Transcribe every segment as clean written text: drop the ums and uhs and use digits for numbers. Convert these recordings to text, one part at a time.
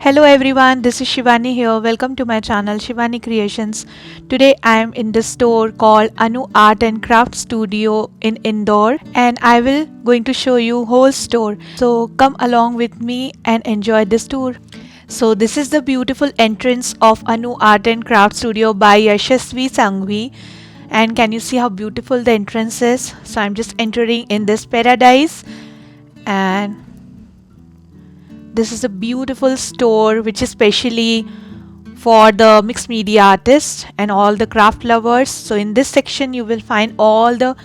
Hello everyone, this is Shivani here. Welcome to my channel Shivani Creations. Today I am in the store called Anu Art and Craft Studio in Indore and I will going to show you whole store. So come along with me and enjoy this tour. So this is the beautiful entrance of Anu Art and Craft Studio by Yashaswee Sangvi. And can you see how beautiful the entrance is? So I'm just entering in this paradise and this is a beautiful store which is specially for the mixed media artists and all the craft lovers. So in this section you will find all the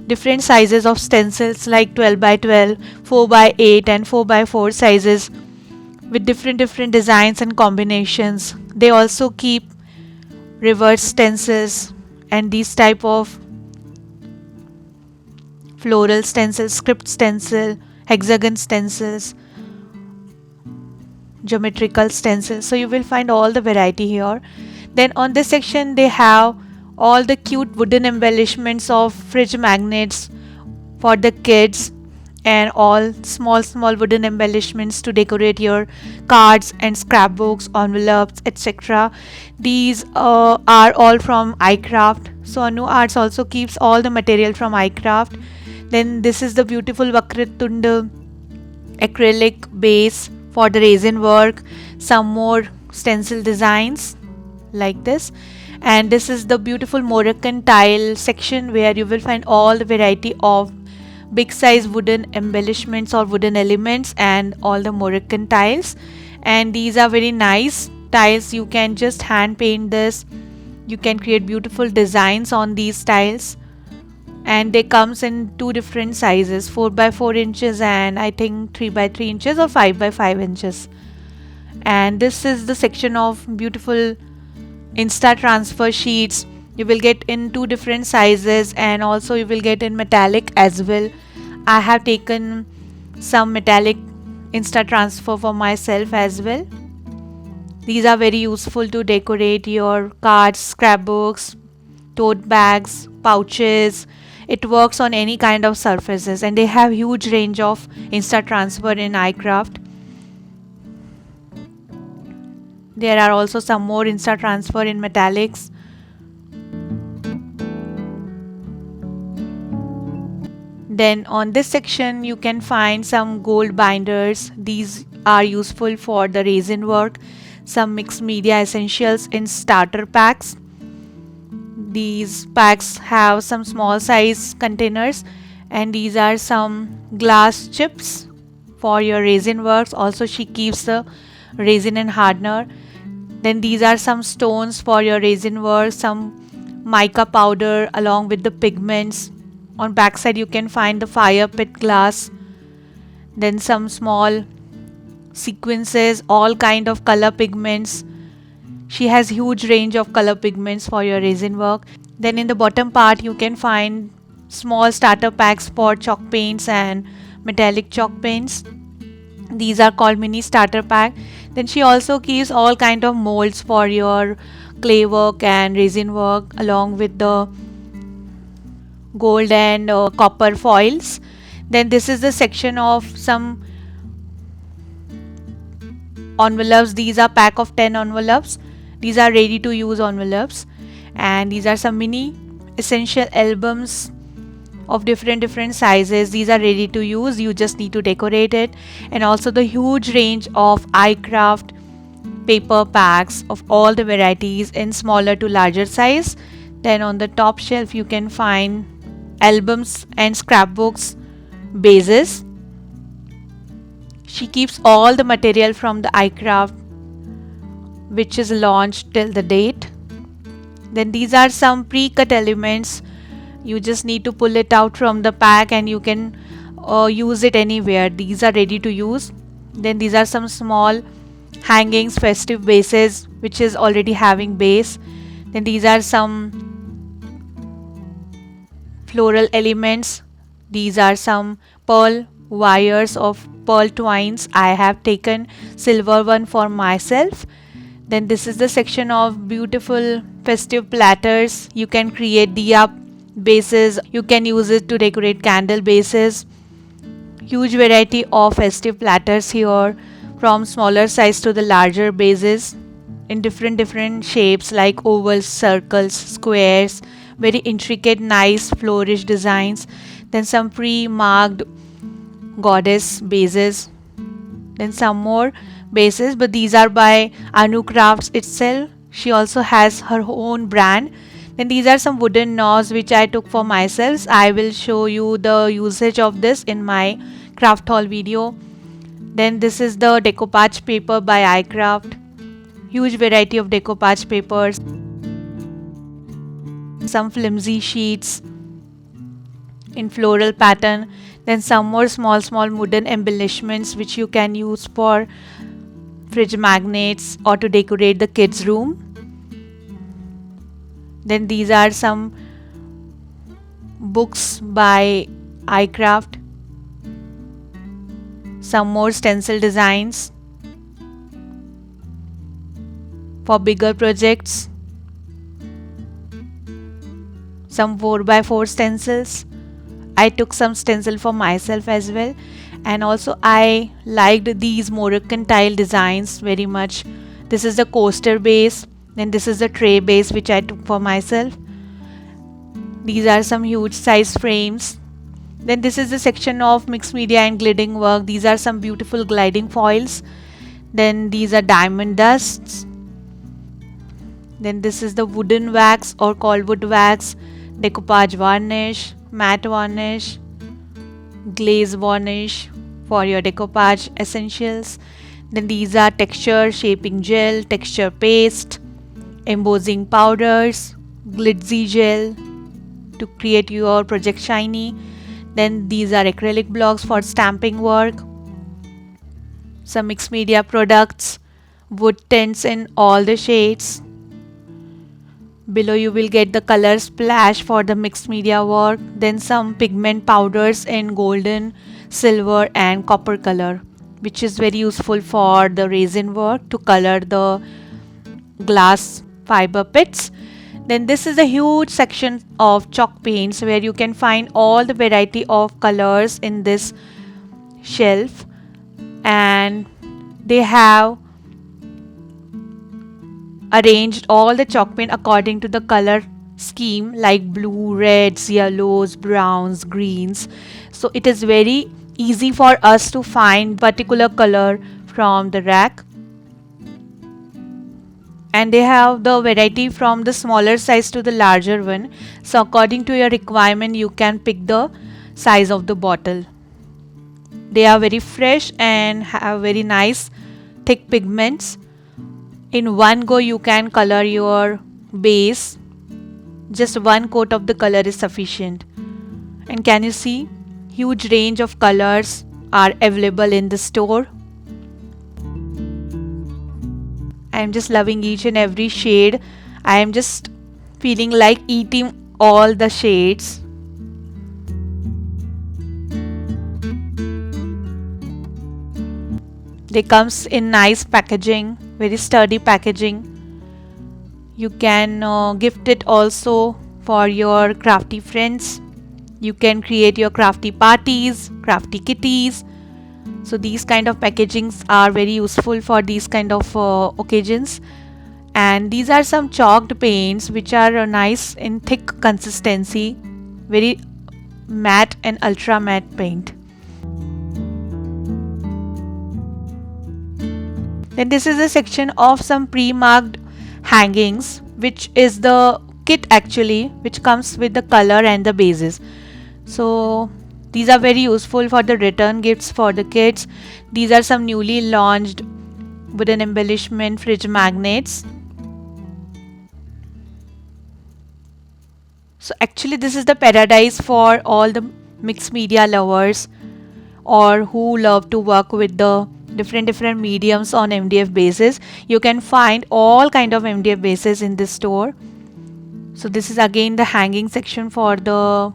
different sizes of stencils like 12 by 12, 4 by 8 and 4 by 4 sizes with different designs and combinations. They also keep reverse stencils and these type of floral stencils, script stencil, hexagon stencils, geometrical stencils. So you will find all the variety here. Then on this section they have all the cute wooden embellishments of fridge magnets for the kids and all small wooden embellishments to decorate your cards and scrapbooks, envelopes, etc. These are all from iCraft. So Anu Arts also keeps all the material from iCraft. Then this is the beautiful Vakritunda acrylic base for the resin work, some more stencil designs like this, and this is the beautiful Moroccan tile section where you will find all the variety of big size wooden embellishments or wooden elements and all the Moroccan tiles. And these are very nice tiles. You can just hand paint this, you can create beautiful designs on these tiles, and they comes in two different sizes, 4 by 4 inches and I think 3 by 3 inches or 5 by 5 inches. And this is the section of beautiful Insta transfer sheets. You will get in two different sizes and also you will get in metallic as well. I have taken some metallic Insta transfer for myself as well. These are very useful to decorate your cards, scrapbooks, tote bags, pouches. It works on any kind of surfaces and they have huge range of Insta transfer in iCraft. There are also some more Insta transfer in metallics. Then on this section you can find some gold binders. These are useful for the resin work. Some mixed media essentials in starter packs. These packs have some small size containers and these are some glass chips for your resin works. Also she keeps the resin and hardener. Then these are some stones for your resin work, some mica powder along with the pigments. On backside you can find the fire pit glass. Then some small sequences, all kind of color pigments. She has huge range of color pigments for your resin work. Then in the bottom part you can find small starter packs for chalk paints and metallic chalk paints. These are called mini starter pack. Then she also keeps all kind of molds for your clay work and resin work along with the gold and copper foils. Then this is the section of some envelopes. These are pack of 10 envelopes. These are ready to use envelopes and these are some mini essential albums of different sizes. These are ready to use, you just need to decorate it. And also the huge range of iCraft paper packs of all the varieties in smaller to larger size. Then on the top shelf you can find albums and scrapbooks bases. She keeps all the material from the iCraft which is launched till the date. Then these are some pre-cut elements. You just need to pull it out from the pack and you can use it anywhere. These are ready to use. Then these are some small hangings, festive bases which is already having base. Then these are some floral elements. These are some pearl wires of pearl twines. I have taken silver one for myself. Then this is the section of beautiful festive platters. You can create diya bases. You can use it to decorate candle bases. Huge variety of festive platters here from smaller size to the larger bases in different shapes like ovals, circles, squares, very intricate, nice flourish designs. Then some pre-marked goddess bases. Then some more bases, but these are by Anu Crafts itself. She also has her own brand. Then these are some wooden knobs which I took for myself. I will show you the usage of this in my craft haul video. Then this is the decoupage paper by iCraft. Huge variety of decoupage papers. Some flimsy sheets in floral pattern. Then some more small wooden embellishments which you can use for fridge magnets or to decorate the kids room. Then these are some books by iCraft. Some more stencil designs for bigger projects. Some 4x4 stencils. I took some stencil for myself as well, and also I liked these Moroccan tile designs very much. This is the coaster base, then this is the tray base which I took for myself. These are some huge size frames. Then this is the section of mixed media and gliding work. These are some beautiful gliding foils. Then these are diamond dusts. Then this is the wooden wax or called wood wax, decoupage varnish, matte varnish, glaze varnish for your decoupage essentials. Then these are texture shaping gel, texture paste, embossing powders, glitzy gel to create your project shiny. Then these are acrylic blocks for stamping work. Some mixed media products, wood tints in all the shades. Below you will get the color splash for the mixed media work. Then some pigment powders in golden, silver and copper color, which is very useful for the resin work to color the glass fiber pits. Then this is a huge section of chalk paints where you can find all the variety of colors in this shelf, and they have arranged all the chalk paint according to the color scheme like blue, reds, yellows, browns, greens. So it is very easy for us to find particular color from the rack. And they have the variety from the smaller size to the larger one. So according to your requirement, you can pick the size of the bottle. They are very fresh and have very nice thick pigments. In one go you can color your base. Just one coat of the color is sufficient. And can you see? Huge range of colors are available in the store. I am just loving each and every shade. I am just feeling like eating all the shades. They comes in nice packaging, very sturdy packaging. You can gift it also for your crafty friends. You can create your crafty parties, crafty kitties. So these kind of packagings are very useful for these kind of occasions. And these are some chalked paints which are nice in thick consistency, very matte and ultra matte paint. Then this is a section of some pre-marked hangings, which is the kit actually, which comes with the color and the bases. So these are very useful for the return gifts for the kids. These are some newly launched wooden embellishment fridge magnets. So actually this is the paradise for all the mixed media lovers or who love to work with the different mediums on MDF bases. You can find all kind of MDF bases in this store. So this is again the hanging section for the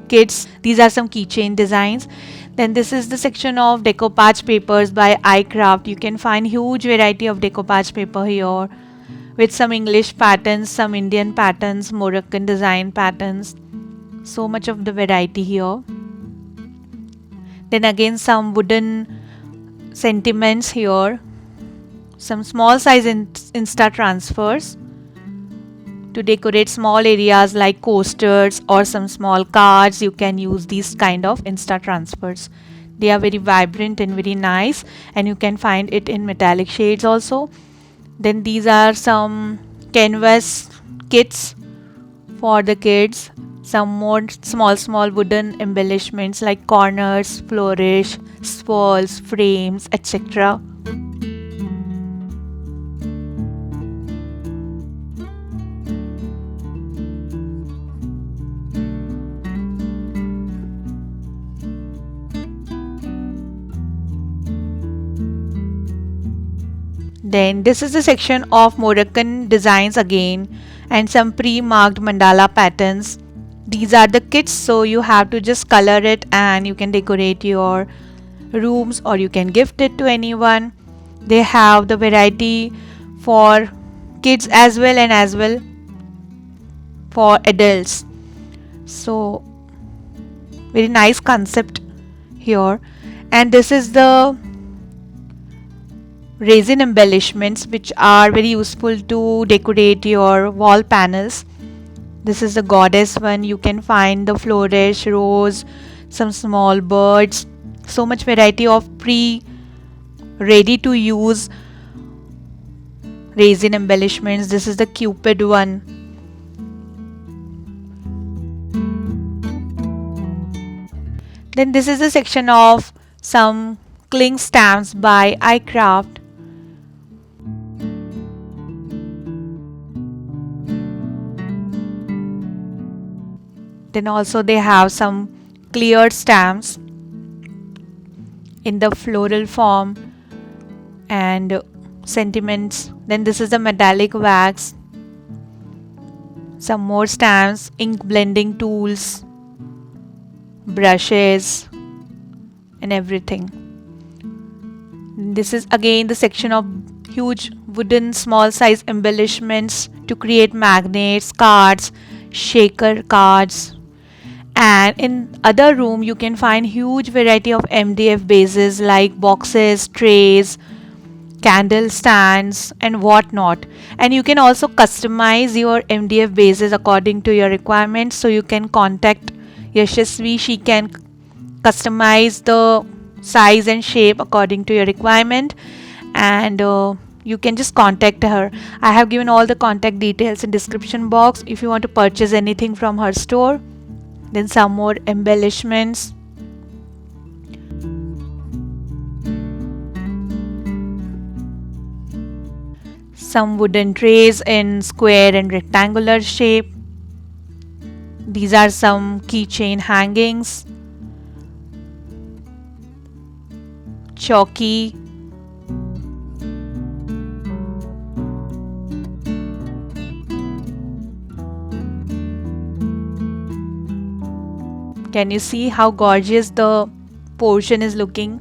kids. These are some keychain designs. Then this is the section of decoupage papers by iCraft. You can find huge variety of decoupage paper here with some English patterns, some Indian patterns, Moroccan design patterns. So much of the variety here. Then again some wooden sentiments here, some small size Insta transfers to decorate small areas like coasters or some small cards. You can use these kind of Insta transfers. They are very vibrant and very nice, and you can find it in metallic shades also. Then these are some canvas kits for the kids, some more small wooden embellishments like corners, flourish, swirls, frames, etc. Then this is the section of Moroccan designs again, and some pre-marked mandala patterns. These are the kits, so you have to just color it and you can decorate your rooms or you can gift it to anyone. They have the variety for kids as well and as well for adults. So very nice concept here. And this is the resin embellishments which are very useful to decorate your wall panels. This is the goddess one. You can find the flourish, rose, some small birds, so much variety of ready to use resin embellishments. This is the cupid one. Then this is the section of some cling stamps by iCraft. Then also they have some cleared stamps in the floral form and sentiments. Then this is the metallic wax, some more stamps, ink blending tools, brushes and everything. This is again the section of huge wooden small size embellishments to create magnets, cards, shaker cards. And in other room you can find huge variety of MDF bases like boxes, trays, candle stands and whatnot. And you can also customize your MDF bases according to your requirements. So you can contact Yashaswee. She can customize the size and shape according to your requirement, and you can just contact her. I have given all the contact details in description box if you want to purchase anything from her store. Then some more embellishments, some wooden trays in square and rectangular shape. These are some keychain hangings, chalky, can you see how gorgeous the portion is looking?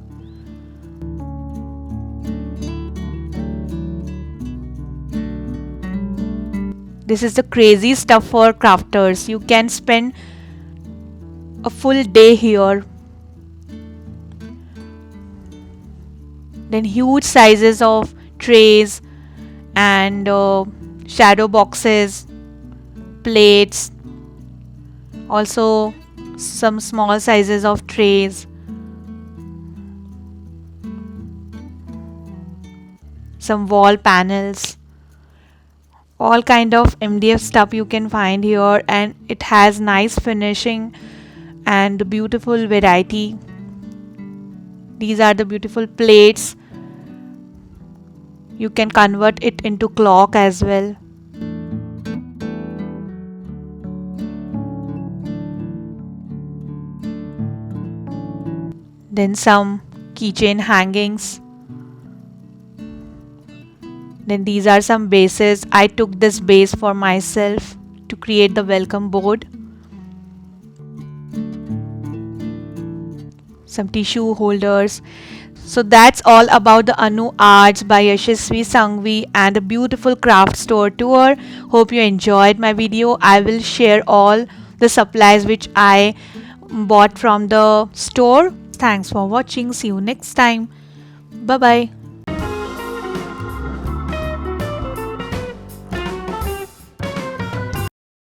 This is the crazy stuff for crafters. You can spend a full day here. Then huge sizes of trays and shadow boxes, plates, also some small sizes of trays, some wall panels, all kind of MDF stuff you can find here, and it has nice finishing and beautiful variety. These are the beautiful plates. You can convert it into clock as well. Then some keychain hangings. Then these are some bases. I took this base for myself to create the welcome board. Some tissue holders. So that's all about the Anu Arts by Yashaswee Sangvi and the beautiful craft store tour. Hope you enjoyed my video. I will share all the supplies which I bought from the store. Thanks for watching. See you next time. Bye bye.